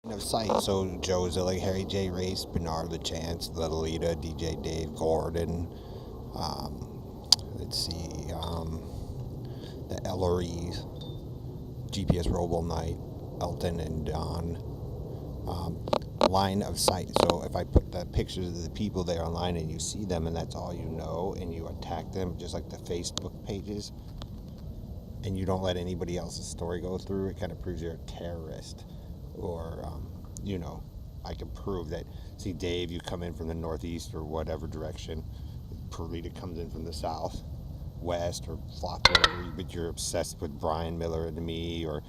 Of sight. So Joe Zillig, Harry J. Race, Bernard LaChance, Lolita, DJ Dave Gordon. Let's see, the Ellery, GPS Robo Knight, Elton and Don. Um, Line of sight. So if I put the pictures of the people there online and you see them and that's all you know and you attack them, just like the Facebook pages, and you don't let anybody else's story go through, it kind of proves you're a terrorist. Or, you know, I can prove that, see, Dave, you come in from the northeast or whatever direction. Perlita comes in from the south, west, or flop, whatever, but you're obsessed with Brian Miller and me, or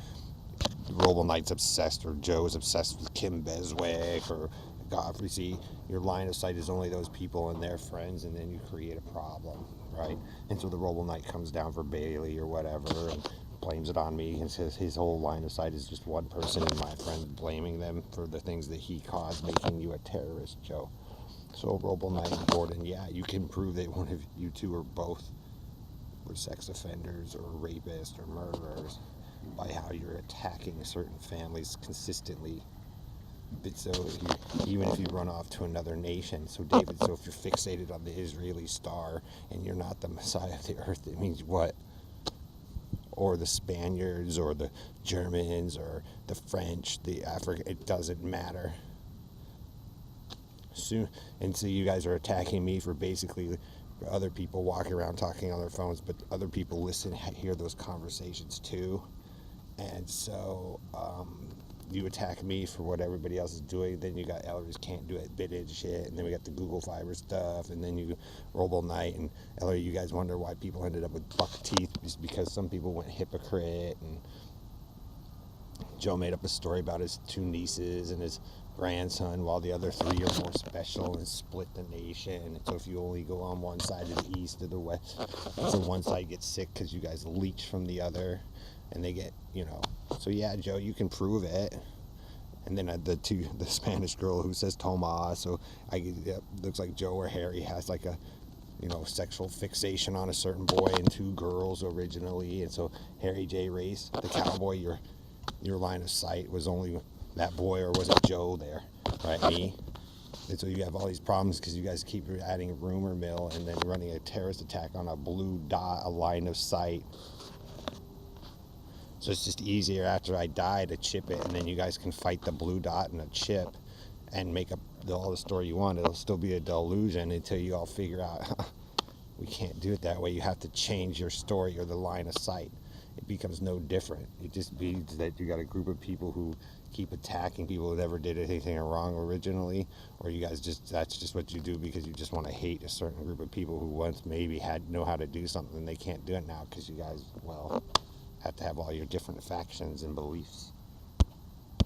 Robo Knight's obsessed, or Joe's obsessed with Kim Beswick, or Godfrey. See, your line of sight is only those people and their friends, and then you create a problem, right? And so the Robo Knight comes down for Bailey or whatever and blames it on me, and says his whole line of sight is just one person and my friend, blaming them for the things that he caused, making you a terrorist, Joe. So Robo Knight and Gordon, yeah, you can prove that one of you two or both were sex offenders or rapists or murderers by how you're attacking certain families consistently. But so even if you run off to another nation, so David, so if you're fixated on the Israeli star and you're not the Messiah of the earth, it means what? Or the Spaniards or the Germans or the French, the African, it doesn't matter. Soon, and so you guys are attacking me for basically other people walking around talking on their phones, but other people listen, hear those conversations too. And so you attack me for what everybody else is doing. Then you got Ellery's can't do it bit and shit, and then we got the Google Fiber stuff, and then you Robo Knight and Ellery. You guys wonder why people ended up with buck teeth, just because some people went hypocrite. And Joe made up a story about his two nieces and his grandson, while the other three are more special, and split the nation. And so if you only go on one side of the east or the west, so one side gets sick because you guys leech from the other, and they get, you know. So yeah, Joe, you can prove it. And then the Spanish girl who says Tomas, so it looks like Joe or Harry has like a, you know, sexual fixation on a certain boy and two girls originally. And so Harry J. Race, the cowboy, your line of sight was only that boy, or was it Joe there, right? Me. And so you have all these problems because you guys keep adding a rumor mill and then running a terrorist attack on a blue dot, a line of sight. So it's just easier after I die to chip it, and then you guys can fight the blue dot and a chip and make up all the story you want. It'll still be a delusion until you all figure out we can't do it that way. You have to change your story or the line of sight. It becomes no different. It just means that you got a group of people who keep attacking people who never did anything wrong originally, or you guys that's just what you do because you just want to hate a certain group of people who once maybe know how to do something. They can't do it now because you guys, well, have to have all your different factions and beliefs.